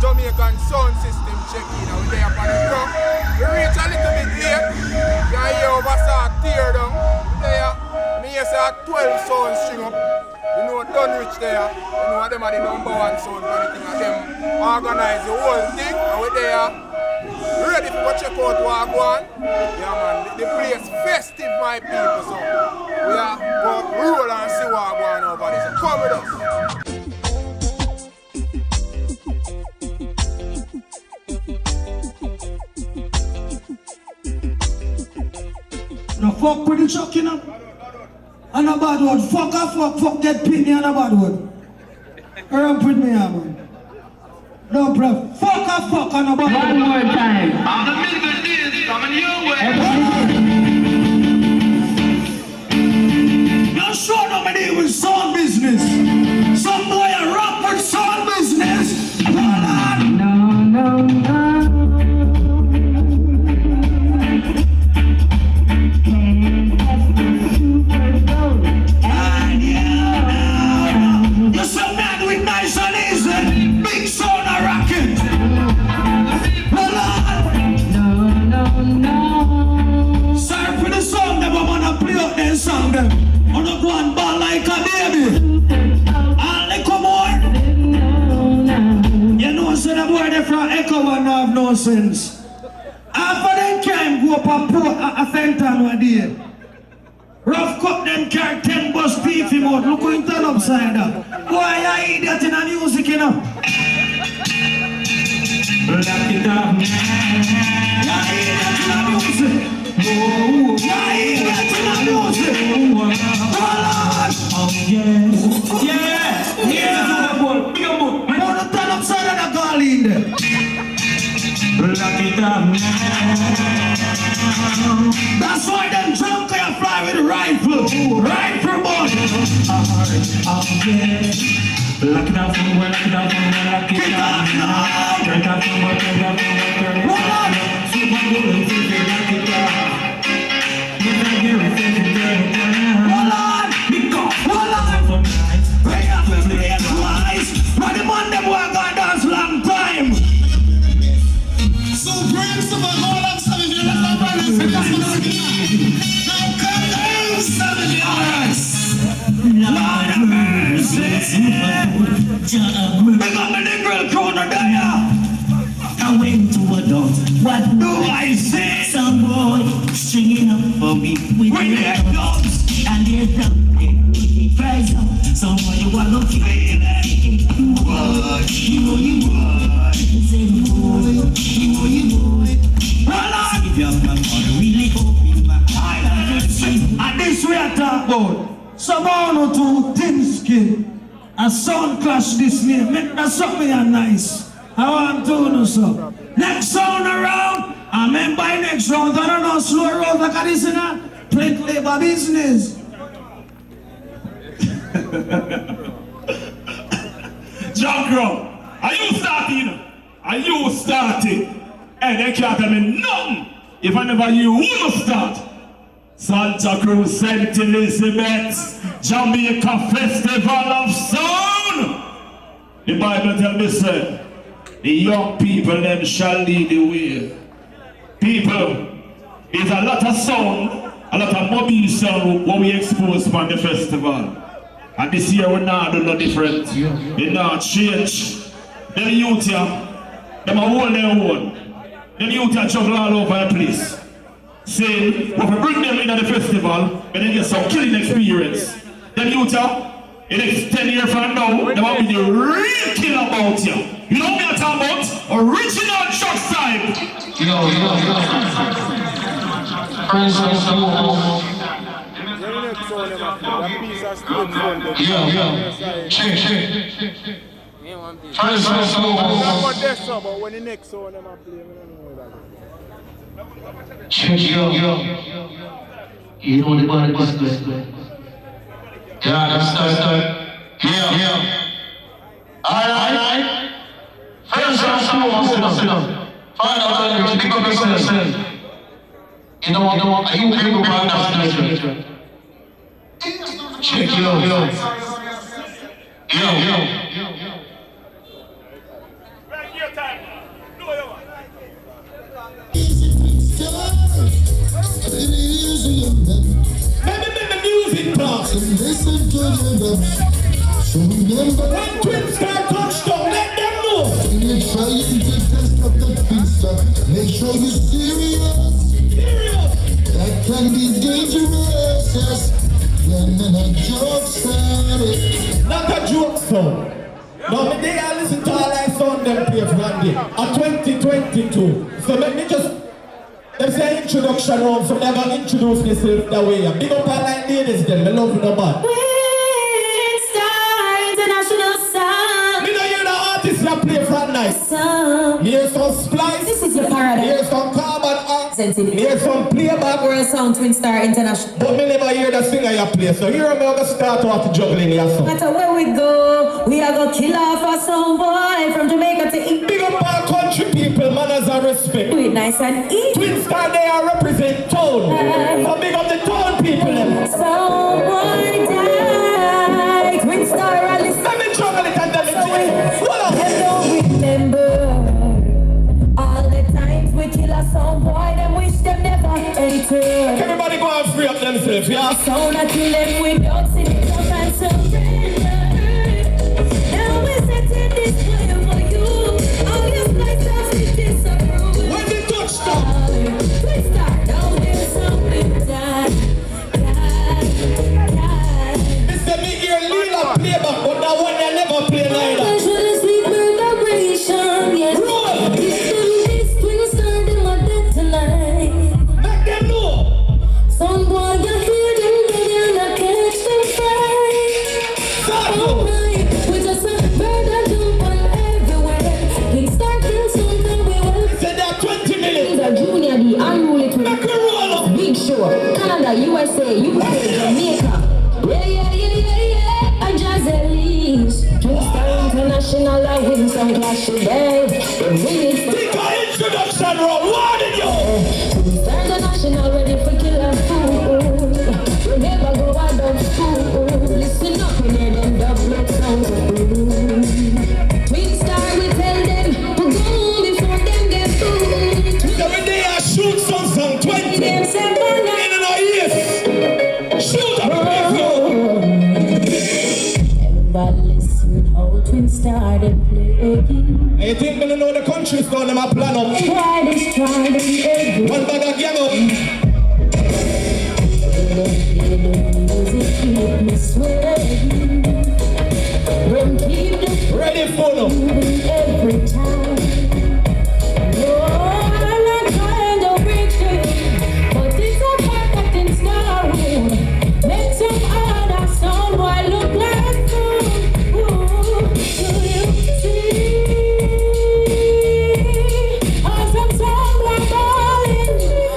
Jamaican sound system check-in. And we're there up on the drum. We reach a little bit late. You can hear over start tear down. There. I mean, you say 12 sound string up. You know Dunwich there. You know them are the #1 sound for the thing. And them organize the whole thing. And we're there. Ready to go check out Wagwan. Yeah man, the place festive my people. So we are going to roll and see Wagwan over there. So come with us. No fuck with the truck, you know. And a bad word. Fuck get pin me and a bad word. Hurry up with me, man. No problem. Fuck and a bad word. One more time. I'm the middle days coming your way. Now show nobody with sound business. Some boy a rock with sound business. Hold on. No. You're so mad with nice and easy. Big sound a rocket. Hold on. No. Sorry for the song them, I'm gonna play out them song them. I'm not going ball like a baby. And they come on. You know, so the boy they from Echo and have no sense. After them crime go up a port a Fenton one day. Rough cut them car 10 bus beef him out. Look how he turn upside down. Boy, you idiot in the music, you know. Lock it up. You idiot in the music. You idiot in the music. Hold on. Oh yeah. You want to turn upside down and call in there. Lock it up. That's why them drunk can fly with a rifle. Rifle boy. Oh yeah. Lock it up from where, lock it up from where, lock it up now. Turn it up from where, turn it up from where, turn it up from where. Super good, lock it up. You can hear it, turn it down. Hold on. Hold on. Pay up and play it twice. But the man them work on dance long time. So bring some of all of 7 years and brothers and now come down 7 years. Lord have mercy. Big up the girl corner there. I went to a dance. What Do I say? Some boy stringing up for me with their dogs and their dumping. Fries up. Some boy you wanna feel it. You would. Say you would. Hold on. If you're my mother, really open my eyes. And this way I talk about. Someone or two thin skin. A sound clash this name. Make that something nice. I want to know so. Next sound around. I mean by next round. I don't know slow road like this in a plate labor business. Jankro, are you starting? Are you starting? And they can't tell me nothing if I never you will start. Santa Cruz, St. Elizabeth, Jamaica Festival of Sound. The Bible tells me, say, the young people them shall lead the way. People, there's a lot of sound, a lot of mobile sound what we expose from the festival. And this year we're not doing no different. They not change. Them youth here, them are hold their own. Them youth here juggle all over the place. Saying, if we bring them into the festival, and then get some killing experience. Them youth here, in the next 10 years from now, they will be the real kill about you. You know what I'm talking about? Original truck side. You know the body was good. Yeah, that's yeah. Alright. First and foremost, sit down. Find out that you pick up yourself. You know, are you able to understand? Check yo. Maybe the music talk. Listen to the so remember When twins start touchdown, let them know. when you're trying to test up the pizza, make sure you're serious. That can be dangerous, yes. Then a joke started. Not a joke song. No, me they I listen to all that song them play one day. A 2022. So let me just them say introduction round, so never introduce myself that way. Big up all like ladies them, me love you no bad. International song. Me know you're the artist that play front night. Song. Here's some splice. This is your paradise. Here's some carbon axe. Sensitive. Here's some playback. World Sound Twin Star International. But me never hear the singer you play. So here I'm gonna start off juggling your No song. matter where we go, we are gonna kill off our song boy from Jamaica to England. Big up our country people, manners and respect. Do it nice and easy. Twin Star they are represent town. So big up the town people them. Someone died. Twin Star rally. Let me juggle it and tell it to you. Hold on. Them don't remember all the times we kill a song boy. Them wish them never entered. Everybody go and free up themselves, yeah? Sound I kill them without sitting up and surrender. Now we're setting this way for you. All your flights are with disapproval. When they touch down. Twin Star, now there's something die. Mr. Me hear Lila playback, but that one they never play neither. Casually vibration, yes. Roll. This Twin Star, them are dead tonight. Make them know. Some boy, you hear them, they not catch them fire. Start Oh now. my, we just a bird that jump on everywhere. Twin Star kill something we will. Say that 20 minutes. Things are Junior, the unruly twin. Make me roll up. Big Show, Canada, USA, UK, Jamaica. I just release. Twin Star International, I win some clash today. Take an introduction round. What did you? Twin Star International, ready for killer food. We never go out of school. Listen up, we hear them double sounds of blue. Twin Star, we tell them to go before them get food. So when they are shoot some 20. Them say, "Boy, In our ears. Shoot up the everybody listen how Twin Star they play. you think me know the country's down them a plan up. Try this, every One bag of gang up. music keep me sweating. Them keep the Ready for them. moving every time. No, I'm not trying to break through, but it's a fact that Twin Star will make some other sound boy look like fool. Ooh, do you see? How some sound boy balling?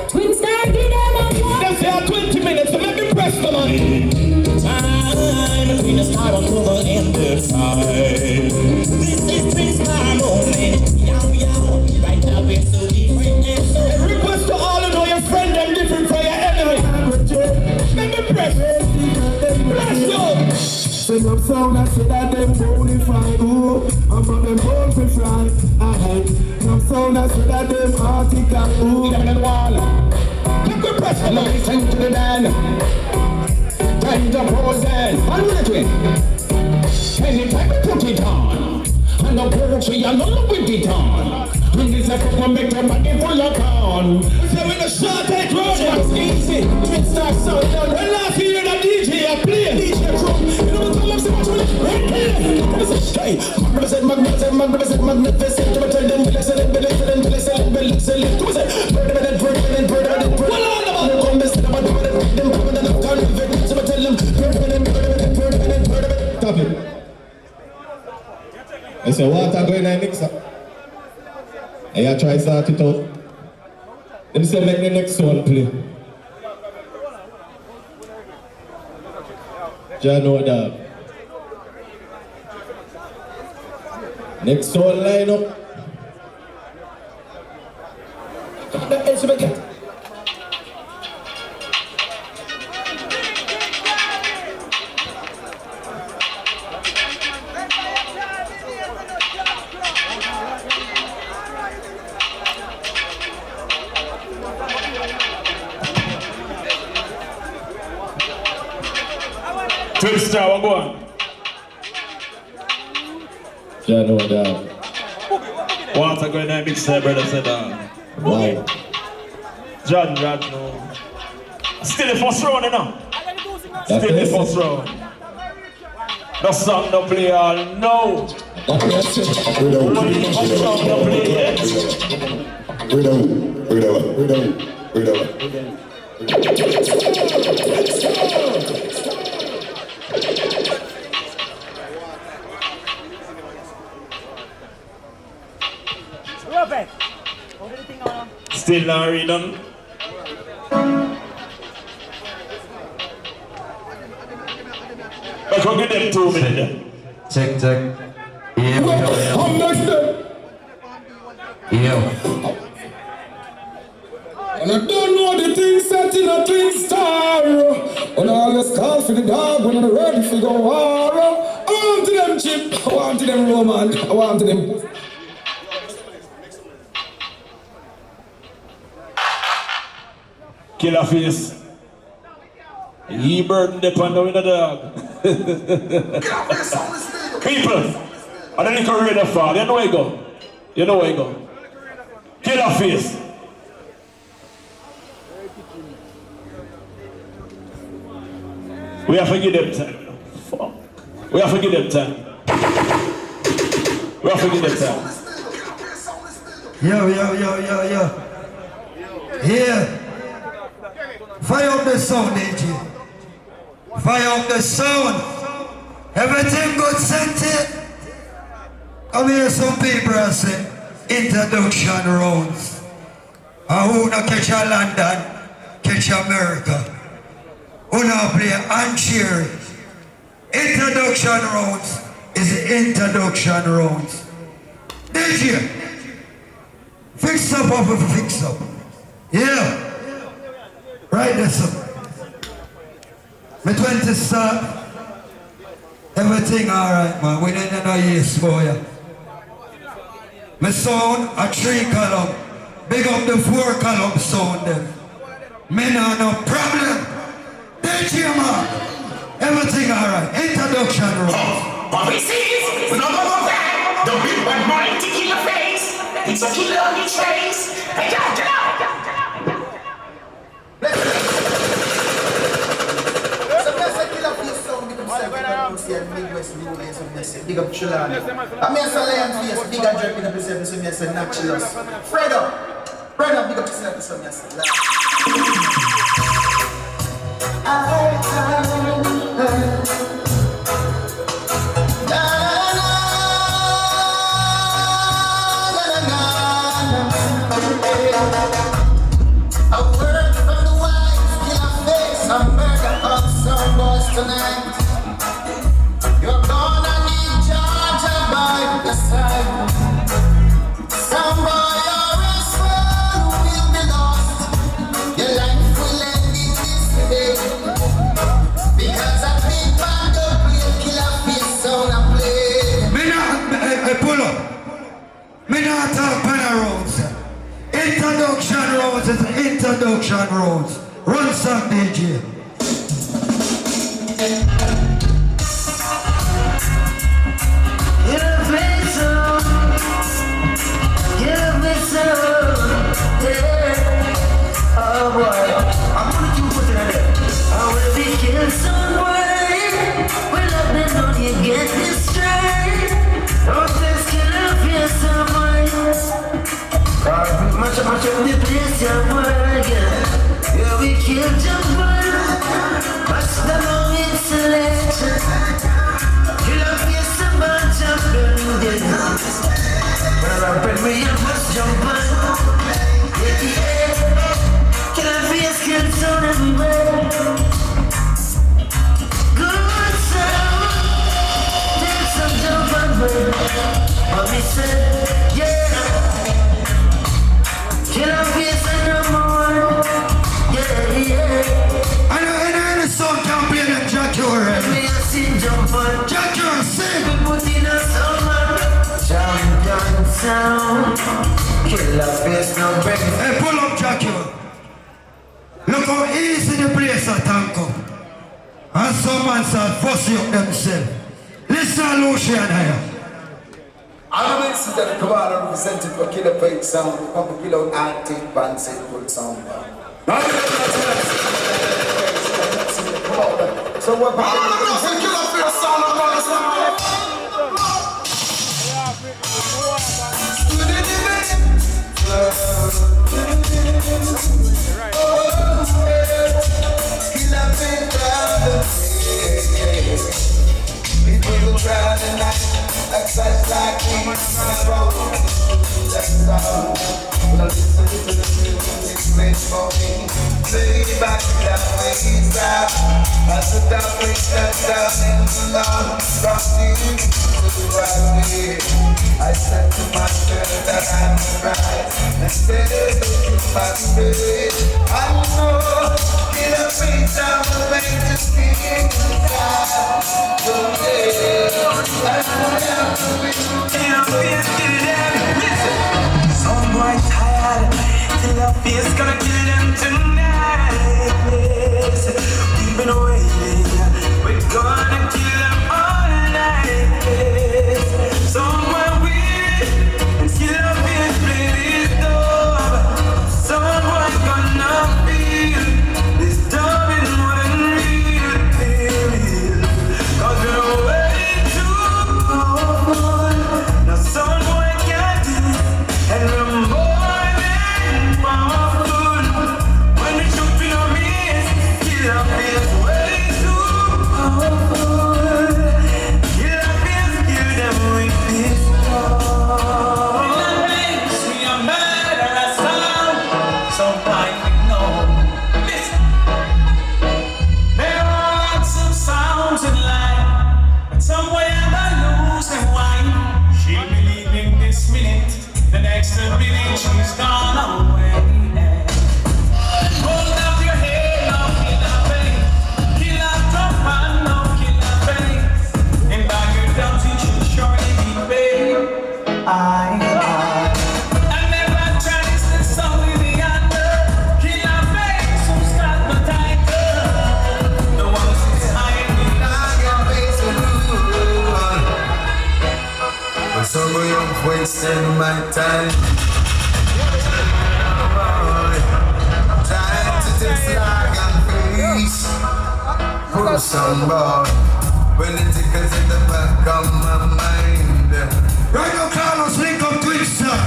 Twin Star give them a one. Them say 20 minutes, so let me press them on. Time between the start of October and the side. This is Twin Star moment. Yow, yow. Right now we're so different and so Request to all who know your friend them different from your enemy. Let me press. Press you. Send up sound and say that them bonify. Ooh, I'm from them born to fly. Some sound and say that them article. Ooh, Them in the wall. Let me press them. listen to the man. Time to pose then. I'm with it. Anytime we put it on. And the poetry along with it on. Bring this up and make your body full of corn. So when the shot take road, it's easy. Twin Star sound down. When last you hear the DJ a play. DJ Cruz, you know what I'm saying? Right here. Hey, magnificent. To tell them, excellent. To say, permanent. Well, all about it. Come this, I'm them coming and I'm convict. So tell them, permanent. Stop it. I say, water going in the mixer. And I try start it out. Let me say, make the next one play. Jah know that. Next one line up. Twister, what go on? Yeah, no doubt. Water going there, mix there, brother, said Wow. John, no. Still the first round, you know? Still the first round. The song don't play all, no. That's it. Only the first song don't play yet. Still not read them. I can give them 2 minutes. Check. Yeah. I'm next day. Yeah. And I don't know the thing set in a twin star. When all this call for the dog, when I'm ready to go war. I want to them chip, I want to them Roman, I want to them. Killer face. He burdened the pan down in the dog. People, I don't need to read the fall. You know where you go. You know where you go. Killer face. We have to give them time. Fuck. We have to give them time. We have to give them time. Yo. Here. Fire up the sound, DJ. Fire up the sound. Everything good, sent it. Come here, some people are saying introduction rounds. And who not catch a London, catch America. Who not play and cheer. Introduction rounds is the introduction rounds. DJ, fix up or fix up. Yeah. Right there, sir. My 20 start. Everything alright, man. We didn't know yes, boy. My sound a 3 column. Big up the 4 column sound them. Me no problem. DJ man. Everything alright. Introduction round. What we see, we don't go back. The big bad mind to kill your face. It's a killer on your trace. Hey, get out. Big up Chilani. I mean, it's a lion face, big and jerk, big up yourself, so me say naturalist. Fred up, big up yourself, so me say a word from the wise, kill a face, a murder of some boys tonight. You're gonna need Georgia by the side. Some boy or a soul will be lost. Your life will end in this day. Because I think I don't play killer face sound I play. Me not, pull up. Me not talk panel rounds. Introduction rounds is introduction rounds. Run some DJ. Oh boy, I'm gonna do what's in there. I will be killed somewhere. Well, let me know you get this straight. Don't just kill a fear somewhere. Much of the place somewhere, yeah. Yeah, we killed somewhere. Much the long installation. Kill a fear somewhere, jumping dead. Well, I bet me you must jump on. Yeah. Can I be a skin tone everywhere? Good sound. There's some jump on me. Mommy said, yeah. Can I be a skin no more? Yeah. I know the song can't play the Jack already. Me a sing jump on. Jack, you're sing. We put in a summer. Champion sound. Killer face no break. Hey, pull up, Jack. Look how easy the place at Tanko. And some man start fussing up themselves. Listen, Lucian here. I'm a incident come out and represented for Killer Fake Sound, from the Killer Antique Band Simple Sound. So we're back to the Killer Fake Sound of people will try tonight, exercise like me, and I roll. That's all. Now listen to the music made for me. Lay back that way, stop. As the down way steps down in the lawn, from the to the right way. I said to myself that I'm right, instead of looking back straight. I know, get a face down the way to speak inside. Some boy tired, till your face gonna kill them tonight. We've been waiting, we're gonna kill them all night. Some boy weak, and till your face play this dub. Some boy gonna feel this dub is more than real. Cause we're way too old. Now some boy can't do it, and we're more than powerful. When we shoot in our midst, kill our face way too powerful. Kill our face, kill them with this love. That makes me a murderer sound. Sometimes we know. Listen. There are some sounds in life, but some way I'm losing wine. She'll be leaving this minute, the next minute she's gone away. Hold up your head, no kill her face. Kill her drop and no kill her face. And by your down, she should surely be paid. I never tried this song with the under. Kill her face, who's got the title? The one who's hiding. I got face to lose. But some of you wasting my time. Time to take slag and face. Put some boy. When the tickets in the back of my mind. Right now, Carlos, link up Twitch, sir.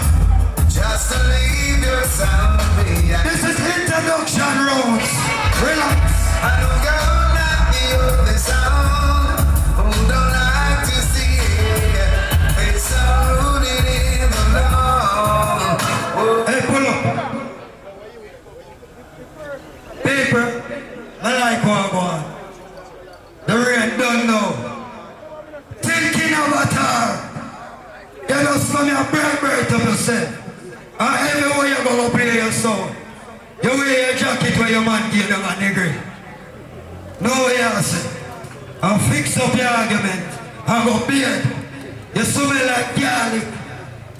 Just to leave your sound behind. This is introduction rounds. Relax. I don't go like the only sound. Who don't like to see it. It's so rooted in the law. Hey, pull up. Paper. I like what I want. The rain done now. Thinking avatar. You just come here, break to yourself. And everywhere you go play your song. You wear your jacket where your man gave them a nigga. No way I say. And fix up your argument. And go beard. You smell like garlic.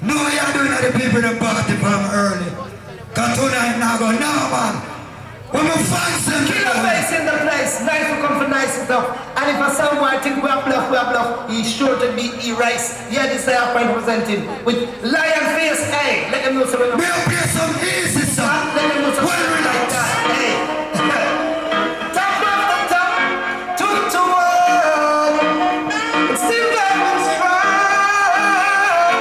No way you're doing at the people in the party from early. Cause tonight now go, no man. When my fans them Killer face in the place, nice to come for nice stuff. And if a someone think we are bluff, he's sure to be erased. Yeah, this is our friend presenting with lion face. Hey, let them know something. We'll play some easy stuff. Let them know something. Well relaxed. Hey. Top of the top, 2 to 1. Still going strong.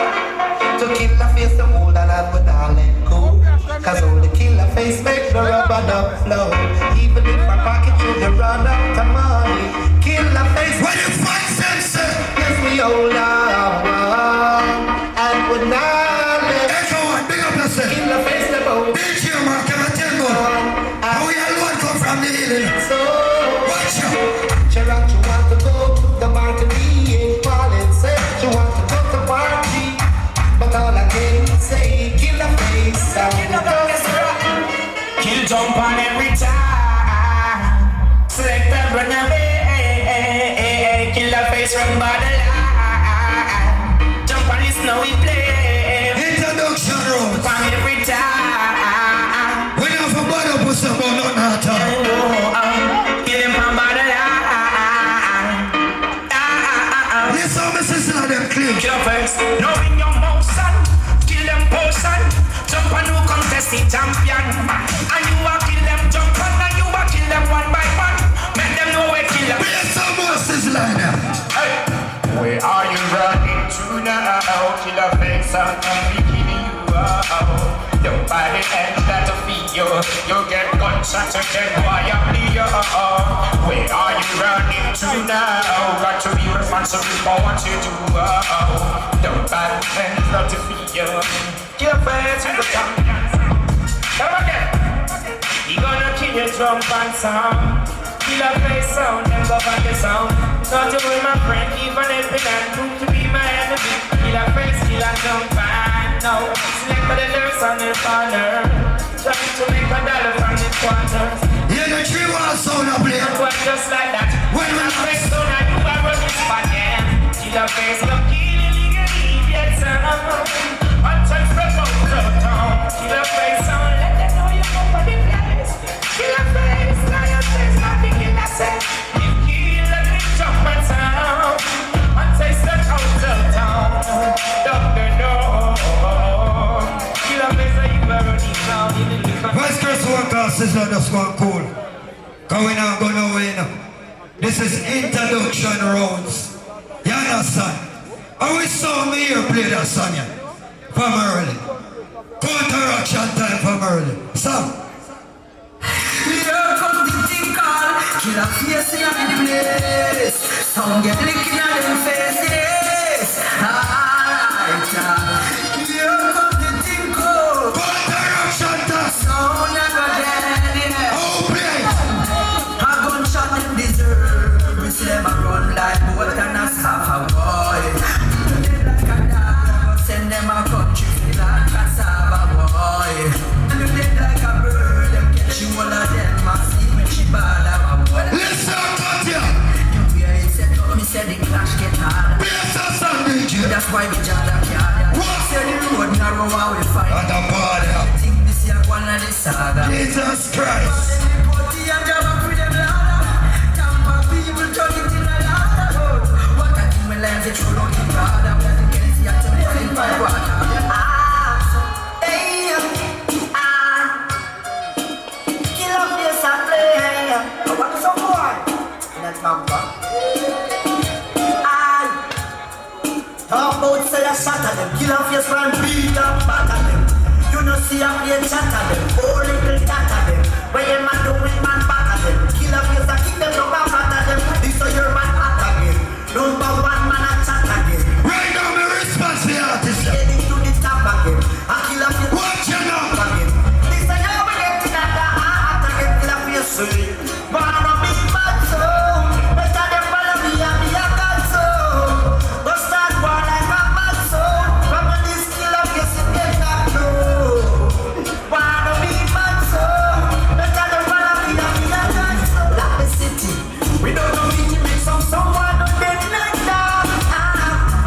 To kill a face, the mold and I would not let go. Cause all the killer face make the rubber duck flow. Even if my pocket should run out of money. Killer face. When you find sensor. Yes, we hold on. And would not let. Everyone, big up yourself. Killer face the boat. Big here, man, can I tell you? How we alone come from the hill. So, watch out. Chirac, you want to go to the martini in Pauline said you want to go to party. But all I can say, killer face. Kill jump on every time. Select and run away. Killer face run by the line. Jump on the snowy plane. Introduction road. On every time. We don't have a bother push up on nothing at all. Kill him from by the line. Killer face, knowing your motion, kill them potion. Jump on who contested champion. And you a kill them jump on, and you a kill them one by one. Make them know we kill them. Where's some bosses line up? Hey, where are you running to now? Killer face, I'm killing you out. Nobody else that to feed you. You get gunshots again, why I'm here? Where are you running to now? Got to be responsible for what you do. Nobody else that to feed you. Kill face with the champion. Come again. He gonna kill your drum and sound. Kill a face sound, them go back the sound. Not to be my friend, even if it ain't prove to be my enemy. Kill a face, kill a jump and now. Select for the nurse on the corner. Trying to make a dollar from the quarters. Yeah, the tree was sound up there. But just like that. When my face down and you are running spot, yeah. Kill a face, go kill illegally, yes, until spread out to town. Kill a face sound, let them know you go for the place. Kill a face, now your face, nothing in that sense. You kill a big jump and sound. Until spread out to town. Doctor, no. Kill a face, now you are running down. Vice Chris Workers is not just one cool. Going on, go nowhere now. This is introduction rounds. You understand? I wish saw me here play that song yeah. From early. Counteraction time from early. Sam. Here comes the thing called killer face in the place. Some get licking at them faces. Alright, here comes the thing called Counteraction time. sound never dead, yeah. Oh, play. A gunshot them deserve. We see them a run like boat and a half a boy. They like a dog, send them a country like cassava boy. And if they like a bird, them catch you all of them a sleep when she bad a boy. Listen, Katya. The way it set up, me said the clash get harder. Yes, sandwich. That's why we jar the car. What? Say the road narrow and we fight. And the body. I think this year one of the saga. Jesus Christ. Talk about say a shot at them, kill off your friend, beat and batter them. You know see a play chat at them, oh little cat at them. When your man do it, man back at them. Kill off your kick them, no back at them. This is your man at again. Number one man a chat again. Right now, my response to the artist. Heading to the top again. I kill off your Watch your now. again. This is your man getting at the heart again. Kill off your soul. Wanna be mad so. Better than follow me and be a god so. Go start war like a mad so. From this kill off your sit get that low. Wanna be mad so. Better than follow me and be a god so. Like the city. We don't know me to make someone not dead like that.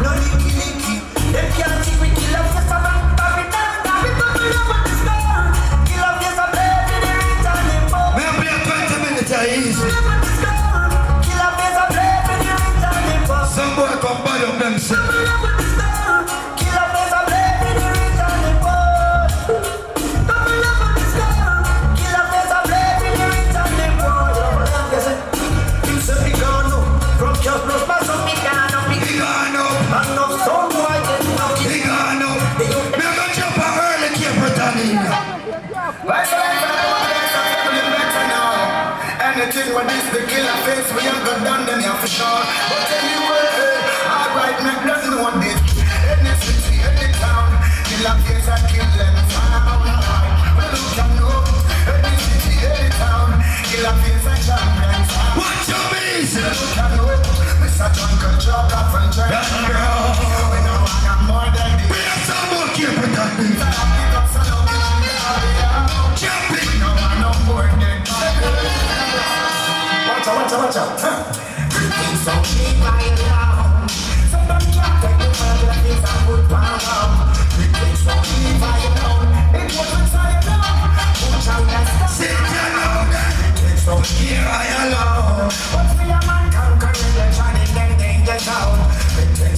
No licky licky. Them can't think we kill off your son and bury down. Now we don't know what this girl. Kill off your son, baby, they return him home. Man, play 20 minutes easy. Kill off your son, baby, they return him home. Some boy come buy up themselves. Kill off your son, baby, they return him home. Kill off your son, baby, they return him home. You say big on up. From your blood, pass on big on up. Big on up. And no stone boy get knocked. Big on up. Me go jump a early Cape Britannia. Anything when this the killer face, we have got done them here for sure. But anyway, alright, make nothing want this. Any city, any town, killer face and kill them town. Well, you can know, any city, any town, killer face and champion town. Watch your beast. You can know, Mr. Jungle Job, that from China. We know I am more than this. We have some more Cape Britannia. Jumping. We know I know more than watch out. Everything's so cheap, I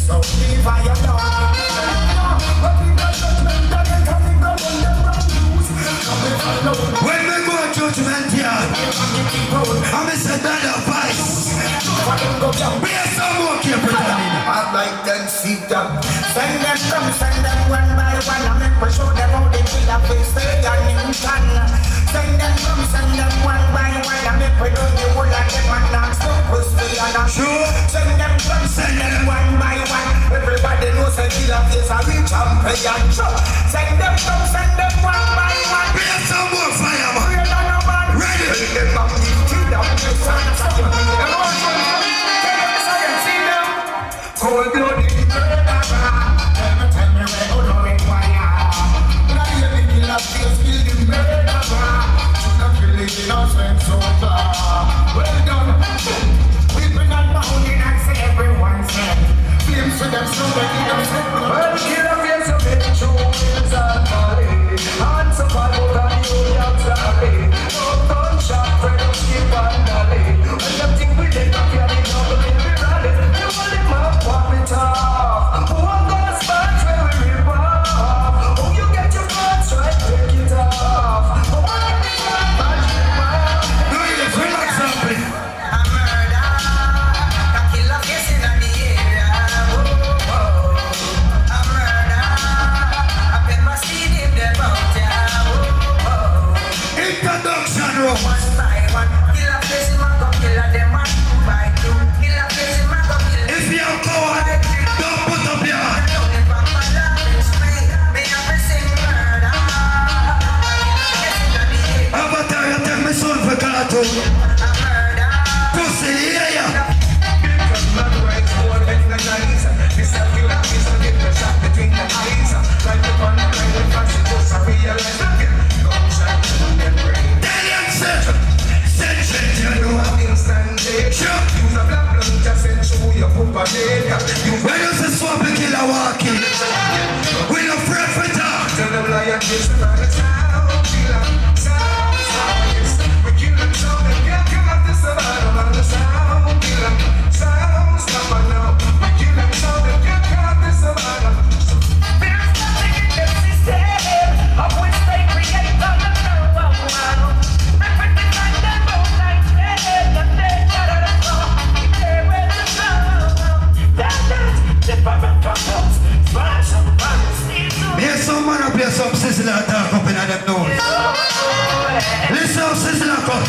So leave I alone. But we got judgment that they coming from when them wrong news. Coming alone. When we go judgment yard, I'm a set advice. Be a some more careful. I like them see them. Send them come, send them one by one. I make we show them how they feel a face stay on Newton. Send them come, send them one by one. I make we know the whole of them and not stop us to the other. Sure. Send them come, send them one by one. Everybody knows a killer face a reach champion. Send them come, send them one by one. Be a some more fireman. Ready. Them up, kill them, kill them. Cold-blooded murderer. Tell me where you know it, why now you the killer face, kill the murderer. Should have village innocent so far. Well done. Weeping and moaning and say everyone's dead. Flames with them so many innocent. Well, killer face of it, true wheels and folly. Hands up all over the old valley. No gunshot, Fred up, skip and dolly. When them think we did not carry no baby rally. Walk it off. Who are gonna spark when we rip off? Oh, you get your guns right, break it off. Oh, I get it off. No, you relax something. A murder, a killer face in the area. Oh, oh. A murder, I've never seen him there out there. Oh, oh. Introduction room. One by one, killer face in my cup, killer them one by two. Killer face in my cup, killer. If you're coward, don't put up your hand. Avatar, you take me son for cartoon. Pussy, yeah, yeah. When you say swap a killer walking, we no afraid for talk. Tell them lion kiss them on the town, killer, sound, yes. We kill them so they can't come up the survival on the sound, killer, sound, stop it now. We kill them so they can't come up the survival. There's nothing in the system of which they create on the know-how. Everything like that goes like that, and they gotta go. They will know. That's different from those. Smash them, Here's some man up here, some sizzler talk up in them nose. Listen how sizzler come.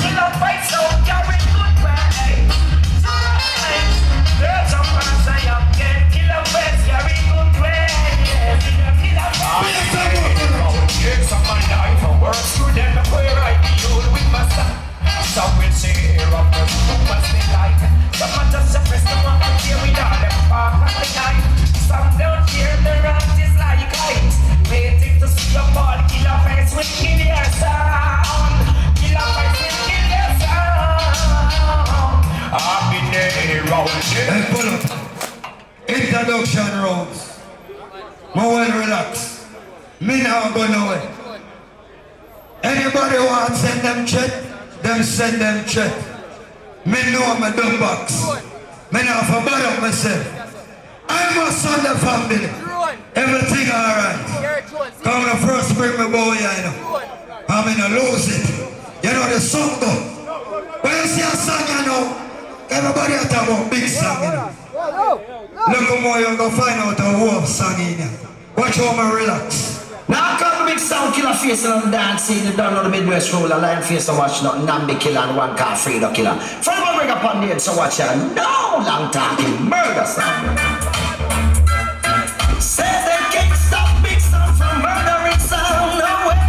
Some don't hear the rant is like height. Waiting to see your ball, killer face with kill your sound. Killer face with kill your sound. I've been there all day. Hey, pull up. Introduction rounds. More well relax. Me now go nowhere. Anybody want to send them check? Them send them check. Me know my dumb box. Me now for bother myself. I must on the family. Everything alright. Come the first bring me boy, you know. I'm in a lose it. You know the song go. When you see a song, you know, everybody has to have a big song, you know. Look how more you go find out a wolf song in here. Watch how me relax. Now come the big sound killer face and dancing. You don't know the Midwest rule. A lion face to watch nothing. Nambi killer and one car Frida killer. From one bring up on the head so watch ya. No long talking murder sound. Say they can't stop big sound from murdering sound. No way,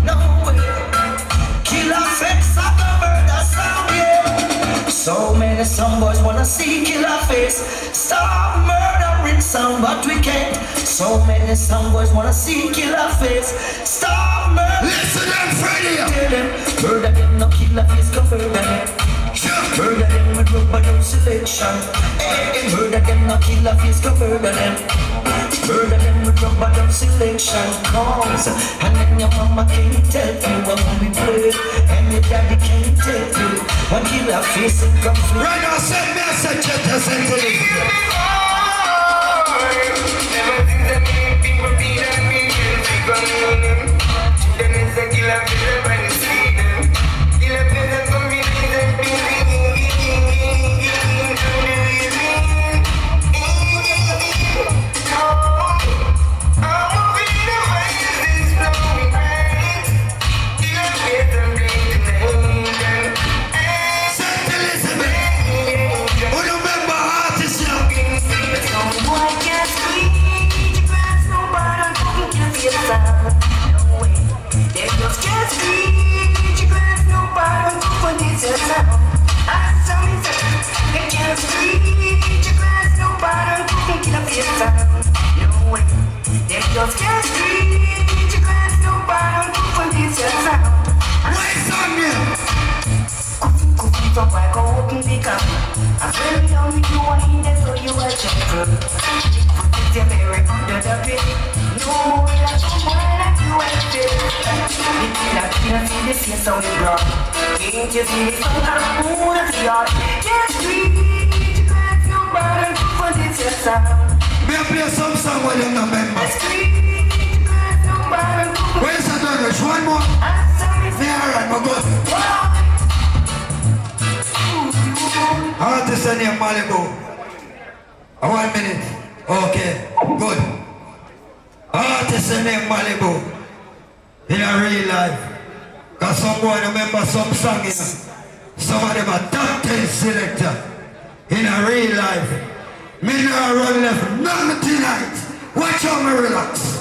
no way. Killer face of the murder sound, yeah. So many some boys wanna see killer face. Stop murdering sound, but we can't. So many some boys wanna see killer face. Stop murdering. Listen them, Freddy. Murder them, no killer face, go murder them. Murder them with rubber no selection. Hey, murder them, no killer face, go murder them. Murder them with rubber no selection. Cause, and then your mama can't tell you what we play. And your daddy can't tell you what killer face and conflict. Right now, send me a message to send to you. gentle. Put your mirror under the bed. No more that you want that you ain't fit. The killer can't see the face on the ground. Can't you see the sun and the moon and the yard? Yes, street, let your burden put it yourself. May I play some song while you're not member? Where's the Douglas? One more? Yeah, alright, we're good. Artist named Malibu. 1 minute. Okay, good. Artist named Malibu. In a real life. Cause some boy remember some song in some of them are top 10 selector. In a real life. Me now run left none tonight. Watch how me relax.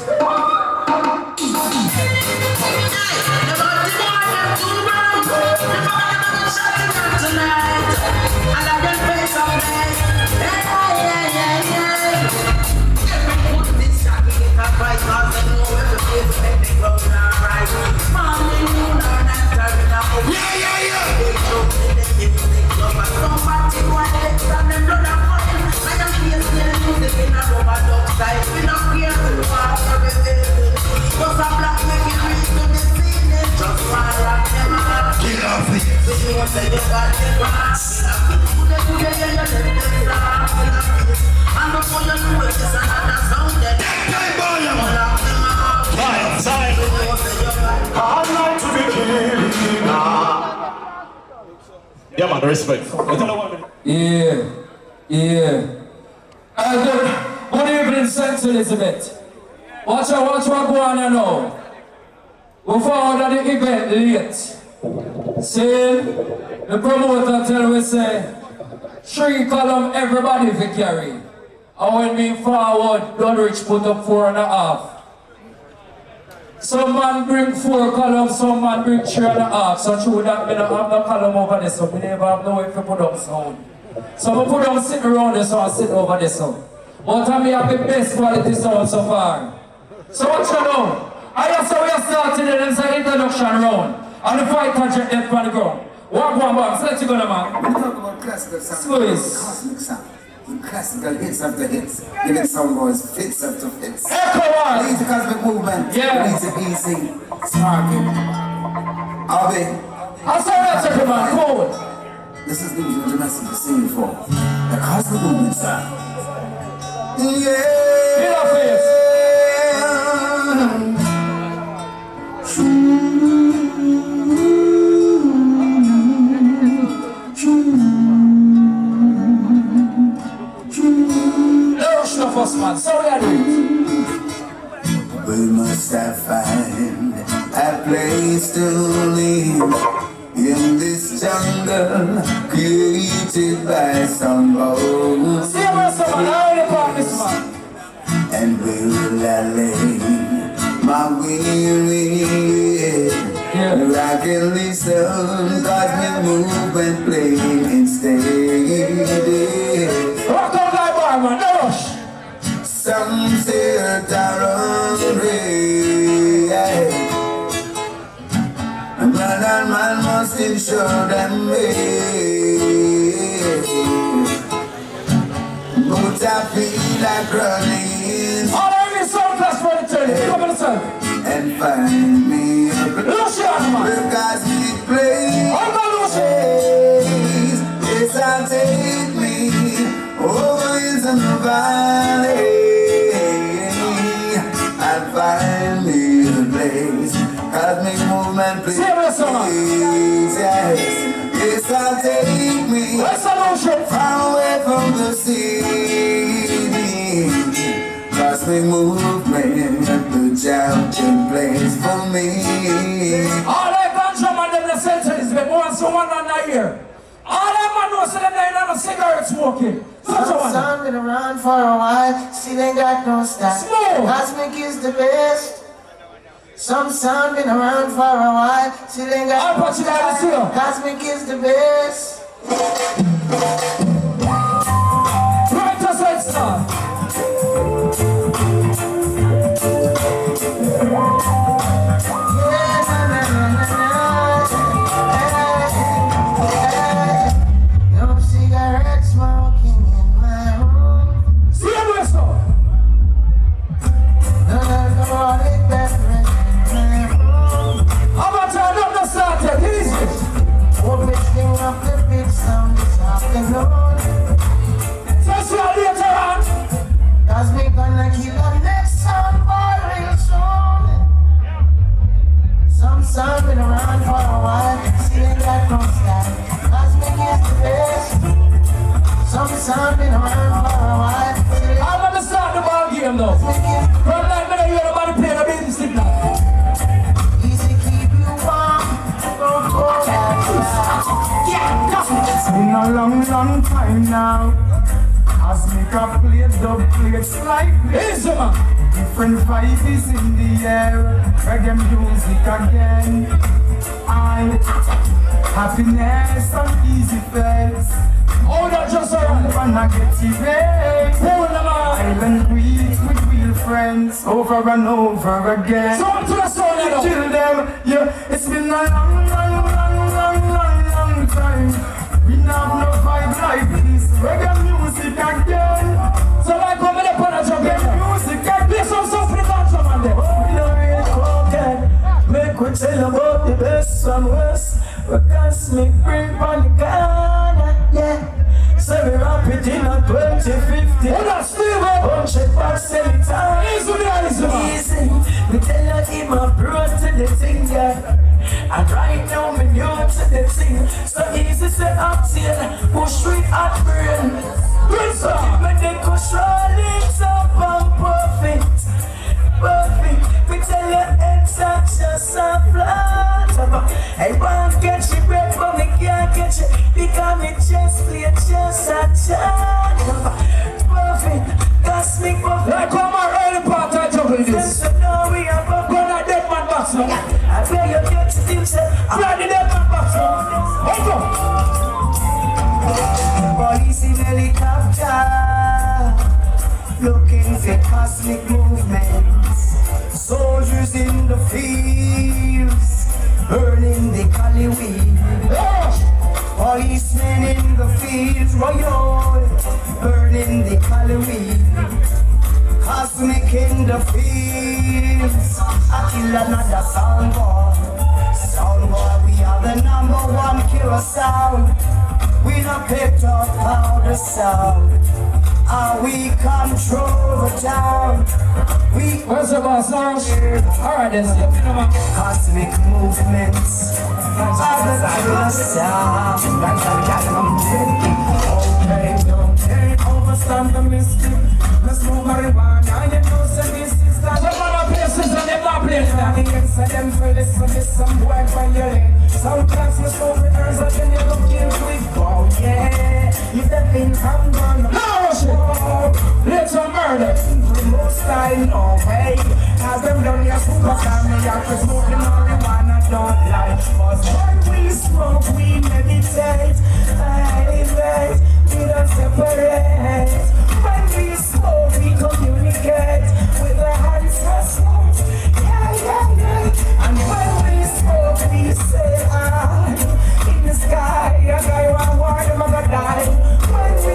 Yeah, man, respect. Yeah. Good evening, St. Elizabeth. Watch what go on now. Before order the event late. See, the promoter tell we say 3 column everybody fi carry. And when we forward, Dunrich put up 4.5. Some man bring 4 columns, some man bring 3.5. So true that we don't have no column over there, so we never have no way to put up sound. So we put them sitting around there, so I sit over there, so. But I have the best quality sound so far. So what you know? I also we are starting the introduction round. And the fight project left on the ground. Walk one box, let's go, man. We talk about classical sound. Squeeze. Cosmic sound. Classical hits after hits. Giving some boys fits after fits. Echo one. Lead to cosmic movement. Yeah. Lead to easy. Sparking. Abi. I saw that, gentleman. Cool. This is the usual message to sing for. The cosmic movement sound. Yeah. Get off face. Man. Sorry, I we must have find a place to live in this jungle created by some bones. See where someone already promised, man. And where will I lay my weary head? I can listen, cosmic movement playing instead. Rock on like barman, no rush. Some say Taron Ray, but a man must ensure them way. But I feel like running. All of you some class for the turn. Come on, son. And find me a Lucian, man. because we play. I'm not Lucian. Yes, I'll take me always in the valley. I'll find me a place. Cosmic movement, please. Yes, I'll take me far away from the city. Cosmic movement, the champion place for me. All I ganja man, them the centuries, but more than someone on that here. All I man knows them they not a cigarette smoking. Some son been around for a while, still ain't got no style. Cosmic is the best. Some son been around for a while, still ain't got no style. Cosmic is the best. Right to side start. No cigarette smoking in my room. time now. As me can play dub plates like this. Different vibes in the air. Reggae music again. Happiness and easy face. Oh, that just around. Wanna get erased. Island greets with real friends over and over again. So on to the song now. Kill them, yeah. It's been a long time. We have no vibe like this. Reggae music again. So like over there, put a jump in. Music again. Play some song for the dance man there. Make we tell about the best and worst. We cosmic bring on the Ghana, yeah. So we wrap it in a 2050. Oh, that's Steve. 100 bucks every time. Easy. We tell you him a bro to the thing, yeah. And right now me new to the thing. So easy to obtain. Push street at brain. So keep me the cushion links up and perfect. We tell you it's just a flat. I want to catch you breath, but me can't catch it. Because me just play just a chat. Perfect, cosmic perfect. Like come on, early part I juggle this. So now we are perfect. Go on a dead man box now. I pray you get to do so. Play the dead man box now. Let's go. Police in helicopter, looking for cosmic movements. Soldiers in the fields, burning the cali weed. Policemen in the fields, royal, burning the cali weed. Cosmic in the fields, I kill another sound boy. Sound boy, we are the #1 killer sound. We not picked up powder sound. We control the town. Where's the boss now? Alright, then. Cosmic movements. The sound. Okay, don't take overstand the mystic. Let's move marijuana. You know, so this is that. Some other places and them not playing that. So them for this, so this some boy violate. Sometimes you saw the earth and then you look into it. Oh yeah, you the thing I'm gonna. Let's murder. The most I know, hey. As them done your superstar, me out for smoking marijuana, don't lie. Cause when we smoke, we meditate. Hey, we don't separate. When we smoke, we communicate with our hands for smoke. Yeah. And when we smoke, we say, in the sky, a guy want war, them a go die.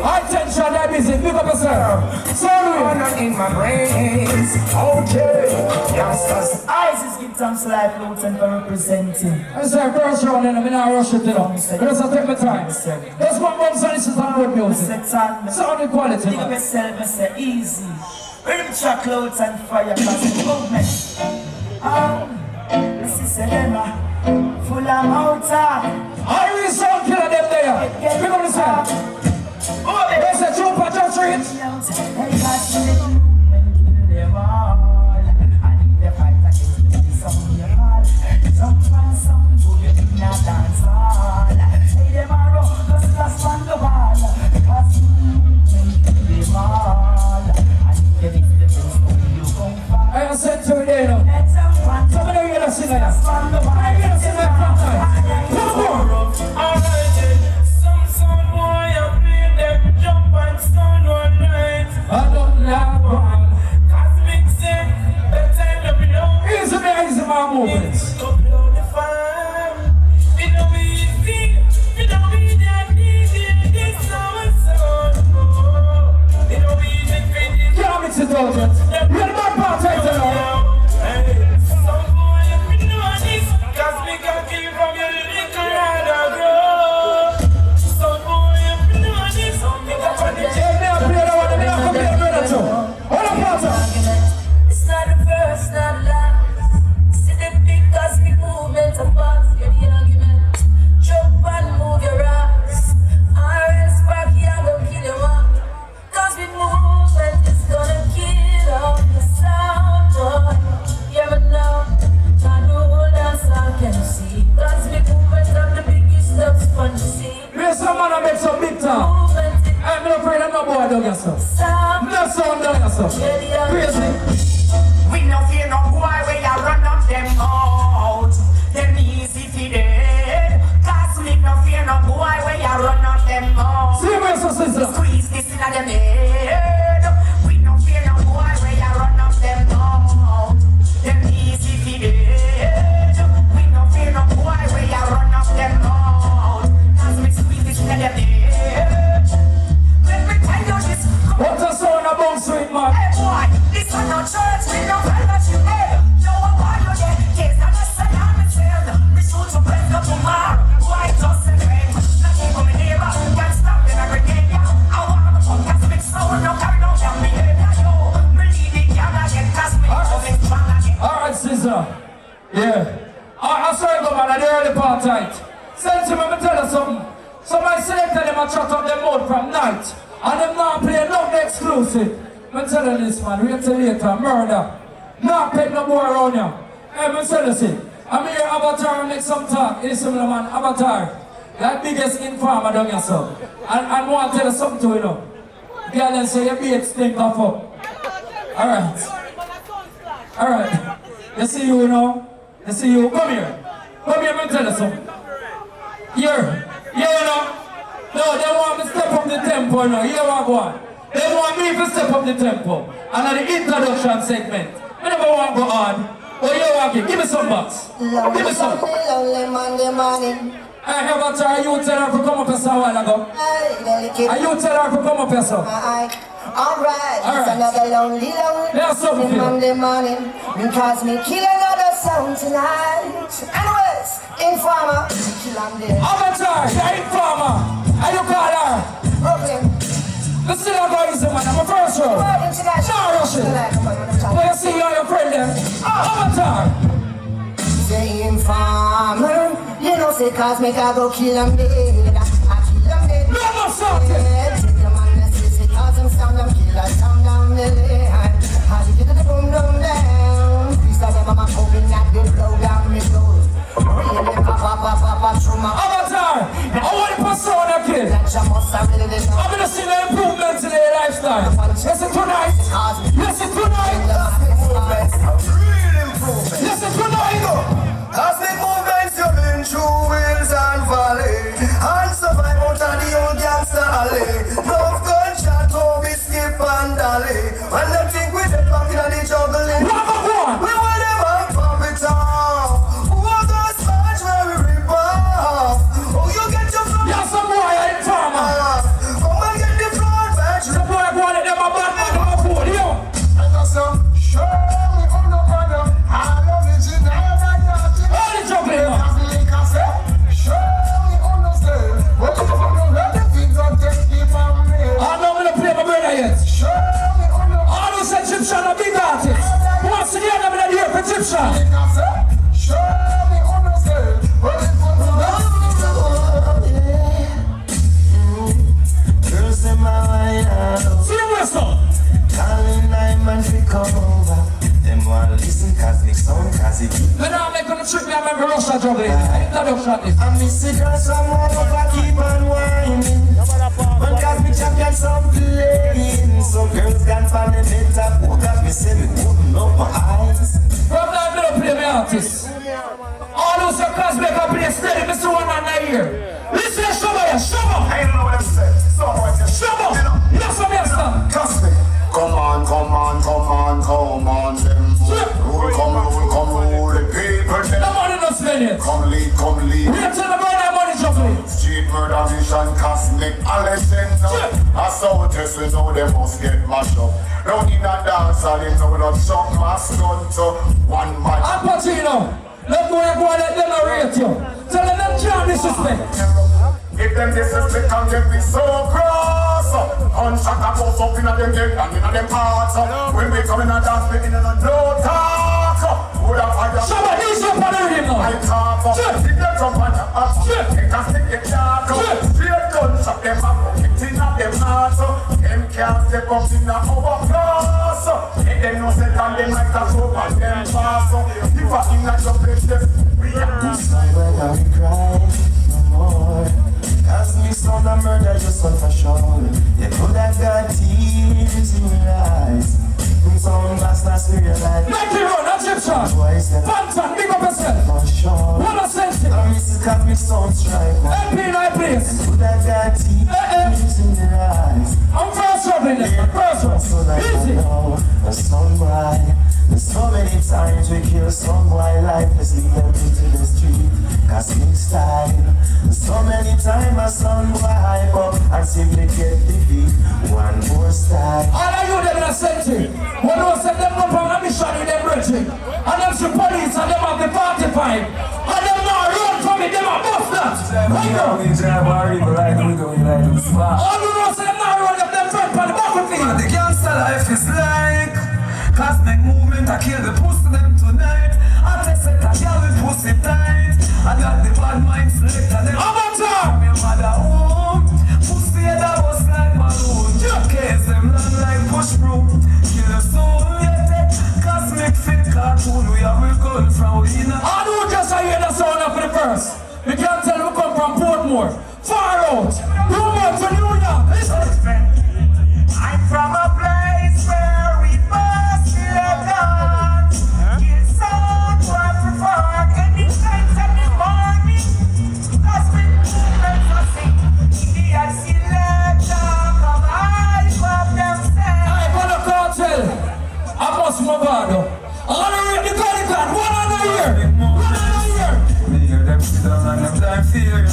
Attention, that music, pick up yourself. Sorry, in my brains. Okay, youngsters, eyes is give thanks like Luton for representing. I say first round and I'm in a rush it now. Because I take my time. Let's go on and listen to good music. Sound quality, man. Myself, I say easy. Rhythm track, clouds and fire, cosmic movement. This is a demo. Full of motor. I really sound killer them there. Pick up the sound. There's a trooper just reach. Hey, guys, you let me kill them all. I need the fight against the some y'all. Some try some bullet in a dance hall. Hey, them are rough, just last on the wall. Cause you kill them all. I need the best so you gon' fall. I am sent to it there now. Some of them are gonna sing like that. I'm gonna sing like that. Come on. Alright then, some sound boy I play them jump and sound one night. I don't like one. Cosmic say, better let me know. Easy my movements. Go blow the fire. It don't be easy. It don't be that easy. This our sound. It don't be easy. Can't mix it out yet. You're the bad part right now. Some boy if you know this, cosmic can kill from your little radar grow. Some boy if you know this, something up on the it's not the first, not the last. See the big cosmic movement of us, get the argument. Jump and move your ass. RS back here, gonna kill your mom. Cosmic movement is gonna kill all the sir. Crazy. We no fear no boy where you run up them out. Them easy fi dead. Cause we no fear no boy where you run up them out. Serious, sister. Squeeze this in them head. We no fear no boy where you run up them out. Them easy fi dead. We no fear no boy where you run up them out. Cause we squeeze this in them head. Let me tell you this. What a sound about sweet man. Hey boy, this one no church, we no fellowship. Hey, no one want you there. Case I'm a son, I'm a child. We shoot to break up tomorrow. Why just a dream? Not even my neighbor can stop in a grenade. I want to come cause big soul, no carry no damn behavior. Yo, me leave it young again cause me coming strong again. Alright, sister. Yeah. I'm sorry, go man, at the early part tight. Send to me, me tell you something. Somebody selected them and shut up them mouth from night. And them not play no exclusive. I'm telling this man, wait till later, murder. Not peg no boy around here. Hey, I'm telling you, I'm here Avatar make some talk. It's similar man, Avatar. That biggest informer down here, sir. And I want to tell you something to you know. Girl then say your beard stink off up. Alright. Alright. You see you know? You see you, come here. Come here, I'm tell you something. Here. You know? No, they want me to step up the tempo, you know. Here I go on. They want me to step up the tempo. And at the introduction segment, I never want to go on. Oh, you want it? Give me some bucks. Give me some. Lonely Monday morning. I have a try. You tell her to come up here a while ago. And you tell her to come up here, sir. Alright, it's another lonely Monday morning. Because me kill another sound tonight. Anyways, informer, kill on there. Avatar, the informer. How you call her? Brooklyn. Let's see how God is the man. I'm a first row. No, Russian. Well, you see you and your friend there. Avatar. The informer, you know, say cause me I go kill him dead. I kill him dead. No more something. Cause I'm sound them killer, sound down the lane. How you get the boom down down? Please tell them I'm hoping that they blow down me door. Really pop through my Avatar, I want to persona kid. that you must have really been I'm gonna see the improvements in their lifestyle. Listen tonight. Listen tonight. Listen tonight. Cosmic movements you've been through hills and valleys. And survive out of the old gangster alley. No gunshot, no skip and dolly. When they think we the back in the juggling. We will never pop it off. Who are those match where we rip off? Oh, you get your front. Yeah, some boy ain't farmer. Come and get the front bench. The boy wanted them a bad man on the board, yo. I got some show me on the corner. I love it, you know. All the juggling, man. I know I'm gonna play my brother yet. All those Egyptian are big artists. Once again, I'm gonna hear Egyptian. See you where, son? When I'm making a trip, I remember Russia juggling. I love your shot this. I miss it girl, someone over keep on whining. When Cosmic champion some playing. Some girls gone for the better. Who got me say me open up my eyes. From now, I'm gonna play my artists. All those Cosmic are play steady, Mr. One on the ear. Listen to Shabba, Shabba. I don't know what I'm saying. Shabba. Yes, I'm yes, sir. Cosmic. Come on, them. Rule the people. The money not spend it. Come lead. We are telling about that money juggling. Street murder vision, Cosmic, a legend. A sound test, we know they must get mashed up. Round in a dance, and they know that Chuck must gun to one man. I'm Pacino. Let go and let them narrate you. Tell them can't disrespect. If them disrespect and them be so cross. Unshot a boss up in a them dead and in a them parts. When we come in a dance, we in a no talk. Would have had a Shabba, he's up on the rhythm now. I talk up. If they jump on the up, they can stick it dark. Straight gunshot them up, kicked in a them heart. Them can't step up in a overcross. If they know say that they might have hope and them pass. If I in a your place, we are to slide. When I cry no more. Cosmic sound a murder, your son for sure. You could have got tears in your eyes. serialize. Make it run, Egyptian. Pantan, big up yourself. What a sense. Mrs. Cosmic sound strike. MP in my place. Put that guy teeth in their eyes. I'm first up in this, first one. So like Easy. a sun boy. There's so many times we kill some boy lifelessly them into the street. Cosmic style. There's so many times a sun boy hype up and simply get defeat. One more style. All of you them in a century. When you set them up on a mission with them bridging. And them the police and them have the 45. And them not run from it, them are buff that. Right now. We drive our river like we do like the spot. All you know say them not run up them front on the battlefield. The gangster life is like cosmic movement, I kill the pussy them tonight. I test it, I kill the pussy tight. I got the bad mind select and them Avatar! your mother home. Pussy that was like balloon. Case them long like push broom. Kill the soul, yeah. Cosmic fit cartoon, we are going from within. I know just I hear the sound of the verse. You can't tell we come from Portmore. Far out. Rumor to New York. Listen. I'm from a place where we must let on. Kill sound, what to fuck, any times of the morning. Cosmic movements are sick. Indian selector, come hype up themselves. I got a cartel. I must move on. I'm gonna read the Cardigan. One another year. Me hear them sit down and them time fear.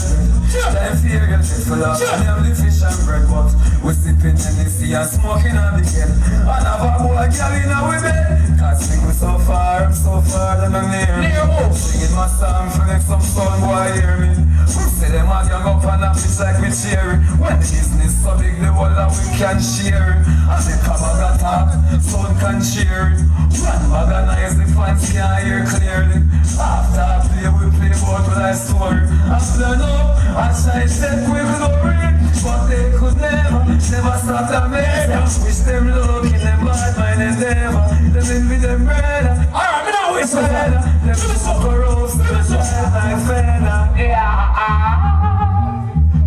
Time fear get full of and them the fish and bread. But we sipping Hennessy and smoking on the head. And have a boy girl in our bed. Cosmic we so far, I'm so far them I'm near. Singing my song for make some son boy hear me. Say them a gang up and a bitch like me cheering. When the business so big the whole that we can share. And the cover got top, son can cheer. One bag of nice, the fans can't hear clearly. After I play, we play both with our story. After no, I try to step with glory. But they could never stop the murder. Wish them luck in them bad mind and never. Them envy them brother. Alright, me now whistle. Them sucker roast, them child like feather.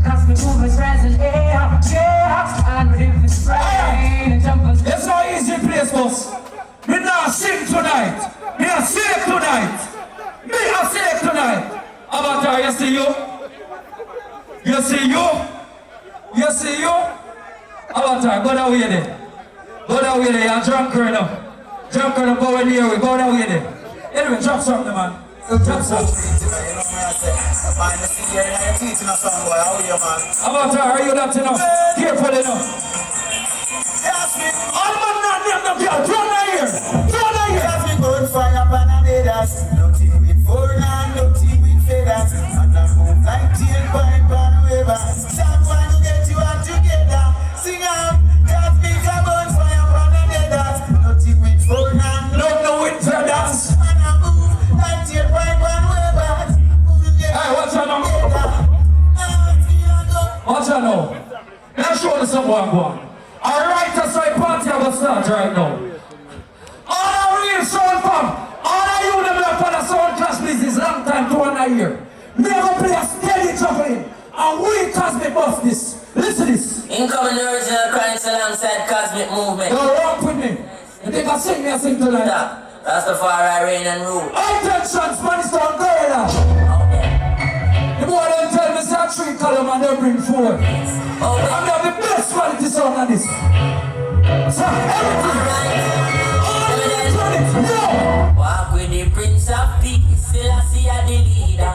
Cosmic movements rising air, yeah, and with the strain and jumpers. It's not easy place, boss. Me not sing tonight. Me a sing tonight. Me a sing tonight. Avatar, you see you? You see you? You see you? Avatar, go that way there. Go that way there, you're drunk right now. Drunk right now, go in here, go that way there. Anyway, drop something, man. Drop something. Avatar, are you not enough? Careful enough. All man not name them girl, run out here. Run out here. Cosmic burn fire bananas. Nothing with four and nothing with feathers. And I move like tailpipe and wavers. Someone to get you all together. Sing out. Cosmic burn fire bananas. Nothing with four and no with feathers. And I move like tailpipe and wavers. Hey, watch out now. Watch out now. Let's show you someone going. Alright, that's why party have a start right now. All our real sound pump, all of you them up on the sound class business long time to 1 year. Me have a play a steady traveling, and we Cosmic buff this. Listen to this. Incoming original chronics alongside Cosmic Movement. Don't walk with me. You think I sing me, I sing tonight. That's the Rastafari reign and rule. Attention, Spanish Town Gorilla. The boy them tell me say 3 column and they bring 4. And they have the best quality sound on this. So everything. All electronics, yo! Walk with the Prince of Peace, Selassie the leader.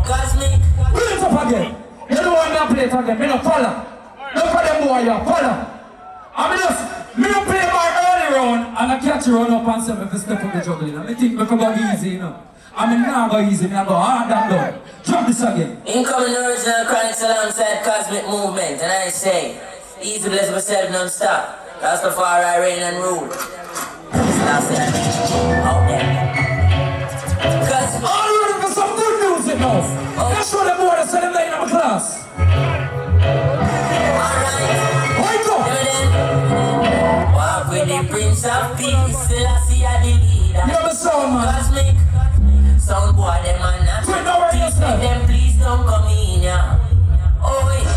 Cosmic. Put it up again. You don't want to play it again. Me no follow. Look for them boy here, follow. Me no play my early round and I catch you run up and say me for step on the juggling. I think me for go easy, you know. I mean, now go easy, me I go hard and down. Drop this again. Incoming original chronics alongside Cosmic Movement, and I say, easy bless myself non-stop. Rastafari reign and rule. That's it. Out there. Cosmic. All ready for some good music now. Let's show them more than say them laying in my class. Alright. Wake up. Walk with the Prince of Peace, Selassie the leader. You have a sound, man. Cosmic. Sound boy, them are not. Please make them, please don't come in, yeah. Oh, wait.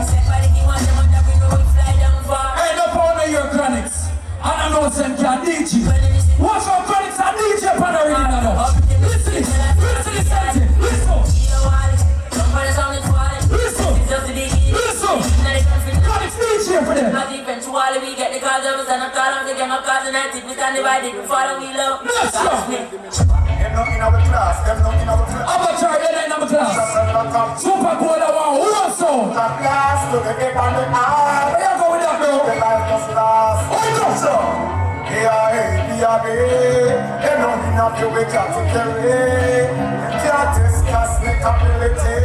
Say, by the king, what them are we know we fly down far. Hey, no power of your chronics. I know some can DJ. Watch our chronics and DJ upon the arena now. Listen this. Listen this. Listen. Listen. Chronics DJ for them. Not eventually we get the cards of us and I'm calling the game of cards and I think we can divide it. We follow me love. Let's go. Them not in our class. Them not in our class. Amateur, they ain't number class. Super cool, I want one song. Class to the game on the eye. Where you go with that, bro? The life just last. Oh, no. So, Them not in our view we got to carry. Can't discuss the ability.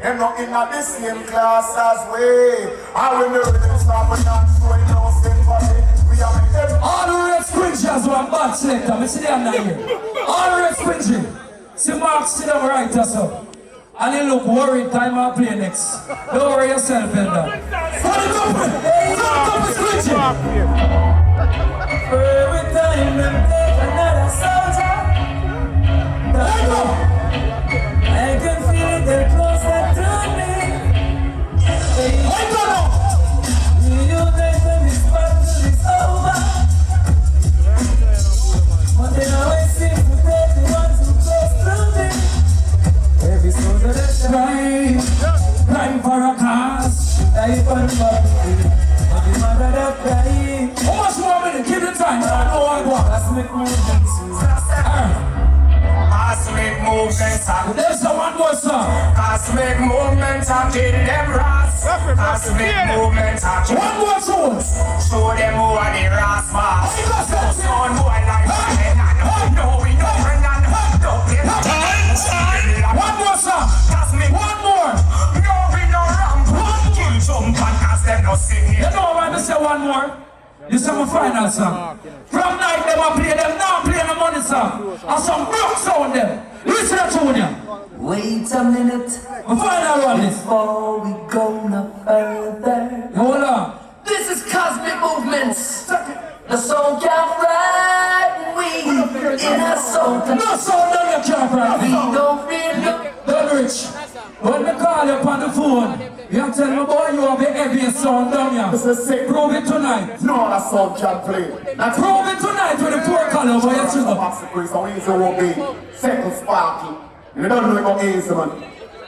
Them not in the same class as we. I will never stop and not showing no sympathy. We are with them. All the red springers were bad selector. I see them not here. All the red springers. See Mark sit down right or so. And he look worried time I play next. Don't worry yourself, Elder. For the company. Every time I take another soldier, I can feel it, they're closer to me. You take when this battle is over, but then I always seem to take the ones who close to me. Every soldier that's Crying for a cause. I want but the mother that crying. How much more minute? Give the time. I know what I want. Let's make movements. Cosmic movements are There's a one more song. Cosmic movements are kill them rats. Cosmic movements are kill One more tune. show them who are the rats man. Hey, go, go, go. Son boy like no we no Renan. One more song. Cosmic One more. no we no ramp. Kill some cause them no sing You it. know why I say one more? This is my final song. From night them I play them, now I'm playing the money song. And some broke sound them. Listen to you. Wait a minute My final one is. before we go no further. Hold on. This is Cosmic Movements. The soul can't frighten we in a soul. No sound down your camp right We now. don't feel Don't rich. When me call you on the phone, you have to tell me boy you have the heaviest sound down here. Prove it tonight. No, that song can play. That's Prove it tonight with the poor color boy you sugar. Maxi Priest, how easy it won't be. Second sparky. You don't know about easy, man.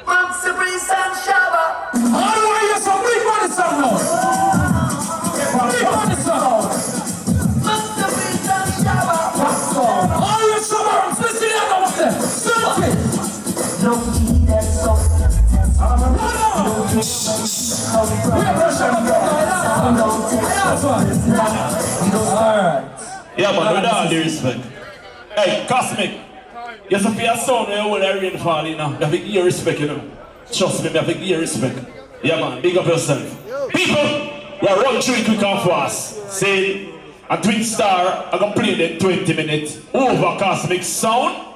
Maxi Priest and Shabba. How do I hear some big money song now? Big money song. Maxi Priest and Shabba. All you suburbs, listen here now what's there. Something. Don't need that soul. Alright. Yeah, man, with all due respect. Hey, Cosmic. You have to pay a sound where all the rain fall, you know. You have to give your respect, you know. Trust me, you have to give your respect. Yeah, man, big up yourself. People, we are run through it quick and fast. See, a Twin Star, I'm going to play them 20 minutes over Cosmic sound.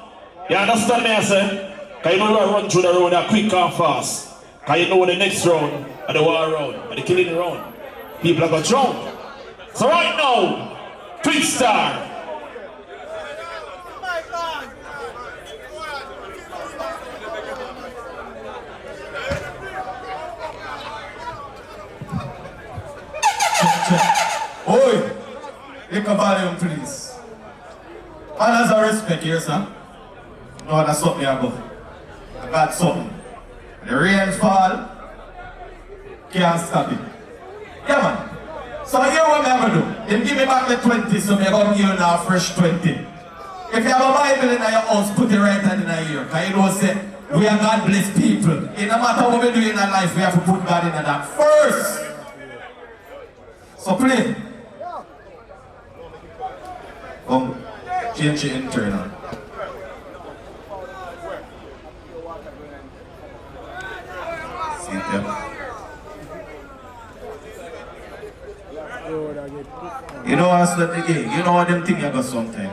You understand me, I say? Because you know we are run through the road quick and fast. Because you know the next round, and the war round, and the killing round. People are going to drown. So right now, Twin Star. Oi! Take a volume, please. Manners and respect here, sir. No, that's something I got. I got something. The rain fall, can't stop it. Yeah, man. So here what I'm going to do. Then give me back the 20, so I'm going to give you now a fresh 20. If you have a Bible in your house, put it right hand in your ear. Because you know say, we are God blessed people. It no matter what we do in our life, we have to put God in that first. So play. Change the internal. See it there. You know what's that again? You know what them thing you got sometime.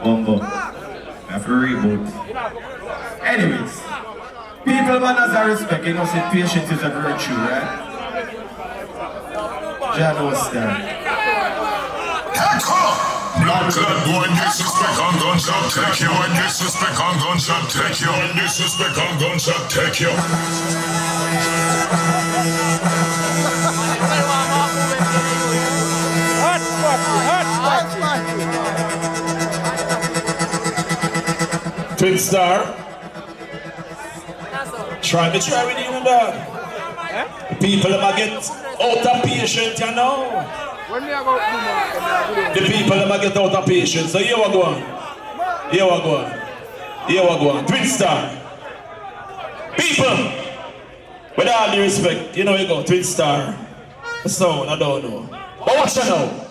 Bumbo. You have to reboot. Anyways. People manners and respect, you know, say patience is a virtue, right? Jah knows that. Blood clot boy, disrespect on gunshot, take you. And disrespect on gunshot, take you. And disrespect on gunshot, take you. What? Twin Star. Try with you, dog. People that get out of patience, you know. The people that get out of patience. So here we go on. Here we go on. Here we go on. Twin Star. People, with all due respect, you know you go. Twin Star. So, I don't know. But watch it now.